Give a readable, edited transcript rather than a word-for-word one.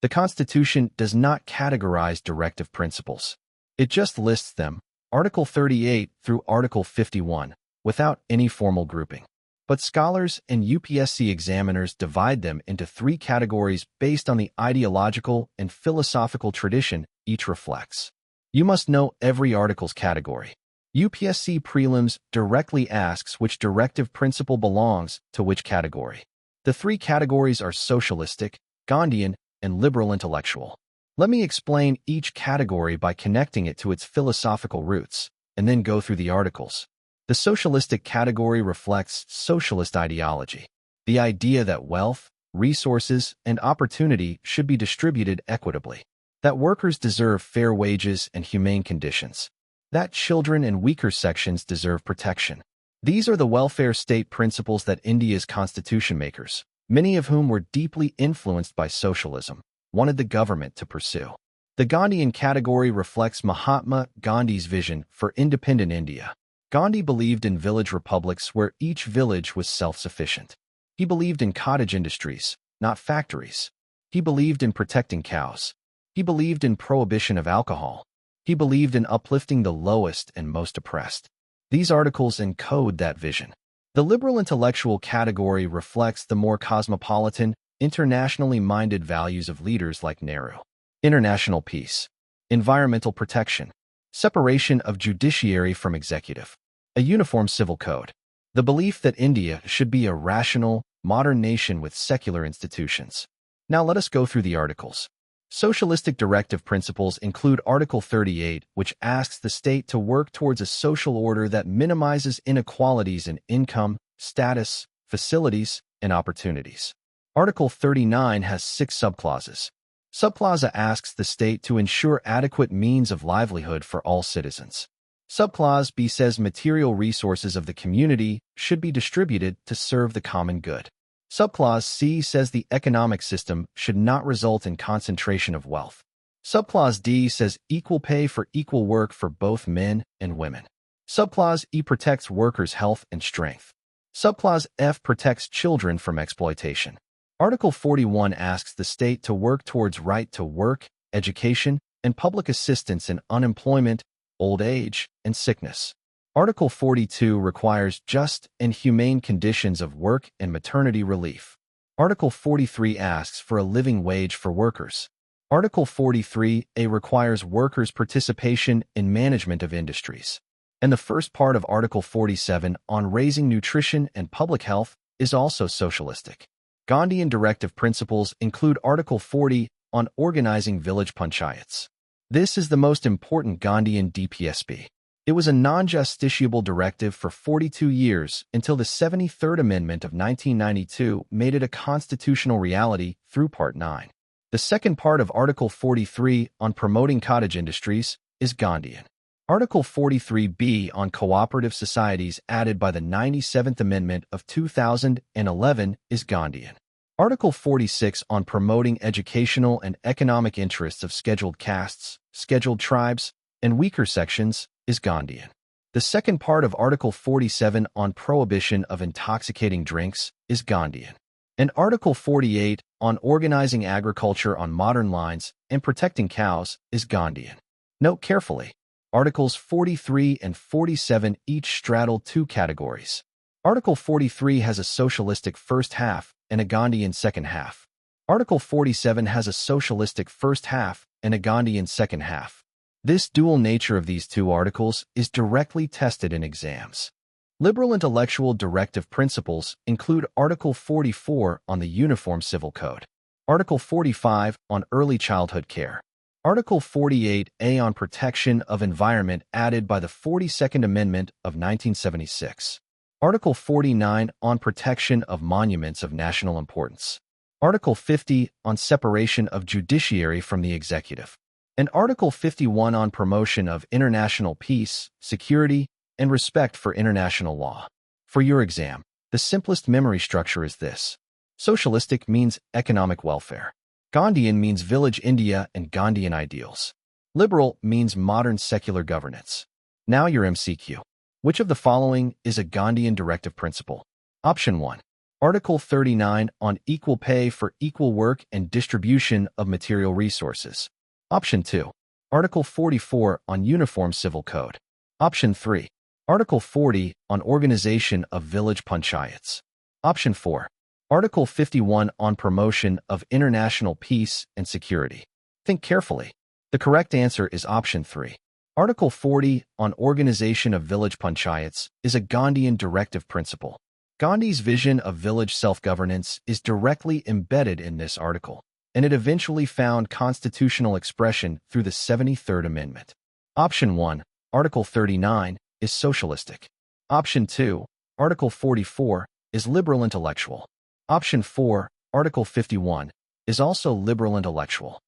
The Constitution does not categorize directive principles. It just lists them, Article 38 through Article 51, without any formal grouping. But scholars and UPSC examiners divide them into three categories based on the ideological and philosophical tradition each reflects. You must know every article's category. UPSC prelims directly asks which directive principle belongs to which category. The three categories are socialistic, Gandhian, and liberal intellectual. Let me explain each category by connecting it to its philosophical roots, and then go through the articles. The socialistic category reflects socialist ideology, the idea that wealth, resources, and opportunity should be distributed equitably, that workers deserve fair wages and humane conditions, that children and weaker sections deserve protection. These are the welfare state principles that India's constitution makers, many of whom were deeply influenced by socialism, wanted the government to pursue. The Gandhian category reflects Mahatma Gandhi's vision for independent India. Gandhi believed in village republics where each village was self-sufficient. He believed in cottage industries, not factories. He believed in protecting cows. He believed in prohibition of alcohol. He believed in uplifting the lowest and most oppressed. These articles encode that vision. The liberal intellectual category reflects the more cosmopolitan, internationally minded values of leaders like Nehru. International peace, environmental protection, separation of judiciary from executive, a uniform civil code, the belief that India should be a rational, modern nation with secular institutions. Now let us go through the articles. Socialistic directive principles include Article 38, which asks the state to work towards a social order that minimizes inequalities in income, status, facilities, and opportunities. Article 39 has 6 subclauses. Subclause A asks the state to ensure adequate means of livelihood for all citizens. Subclause B says material resources of the community should be distributed to serve the common good. Subclause C says the economic system should not result in concentration of wealth. Subclause D says equal pay for equal work for both men and women. Subclause E protects workers' health and strength. Subclause F protects children from exploitation. Article 41 asks the state to work towards right to work, education, and public assistance in unemployment, old age, and sickness. Article 42 requires just and humane conditions of work and maternity relief. Article 43 asks for a living wage for workers. Article 43A requires workers' participation in management of industries. And the first part of Article 47 on raising nutrition and public health is also socialistic. Gandhian directive principles include Article 40 on organizing village panchayats. This is the most important Gandhian DPSP. It was a non-justiciable directive for 42 years until the 73rd Amendment of 1992 made it a constitutional reality through Part 9. The second part of Article 43 on promoting cottage industries is Gandhian. Article 43B on cooperative societies added by the 97th Amendment of 2011 is Gandhian. Article 46 on promoting educational and economic interests of scheduled castes, scheduled tribes, and weaker sections is Gandhian. The second part of Article 47 on prohibition of intoxicating drinks is Gandhian. And Article 48 on organizing agriculture on modern lines and protecting cows is Gandhian. Note carefully. Articles 43 and 47 each straddle 2 categories. Article 43 has a socialistic first half and a Gandhian second half. Article 47 has a socialistic first half and a Gandhian second half. This dual nature of these 2 articles is directly tested in exams. Liberal intellectual directive principles include Article 44 on the Uniform Civil Code, Article 45 on early childhood care, Article 48A on protection of environment added by the 42nd Amendment of 1976. Article 49 on protection of monuments of national importance. Article 50 on separation of judiciary from the executive. And Article 51 on promotion of international peace, security, and respect for international law. For your exam, the simplest memory structure is this. Socialistic means economic welfare. Gandhian means village India and Gandhian ideals. Liberal means modern secular governance. Now your MCQ. Which of the following is a Gandhian directive principle? Option 1. Article 39 on equal pay for equal work and distribution of material resources. Option 2. Article 44 on Uniform Civil Code. Option 3. Article 40 on Organization of Village Panchayats. Option 4. Article 51 on Promotion of International Peace and Security. Think carefully. The correct answer is option 3. Article 40 on Organization of Village Panchayats is a Gandhian directive principle. Gandhi's vision of village self-governance is directly embedded in this article, and it eventually found constitutional expression through the 73rd Amendment. Option 1, Article 39, is socialistic. Option 2, Article 44, is liberal intellectual. Option 4, Article 51, is also liberal intellectual.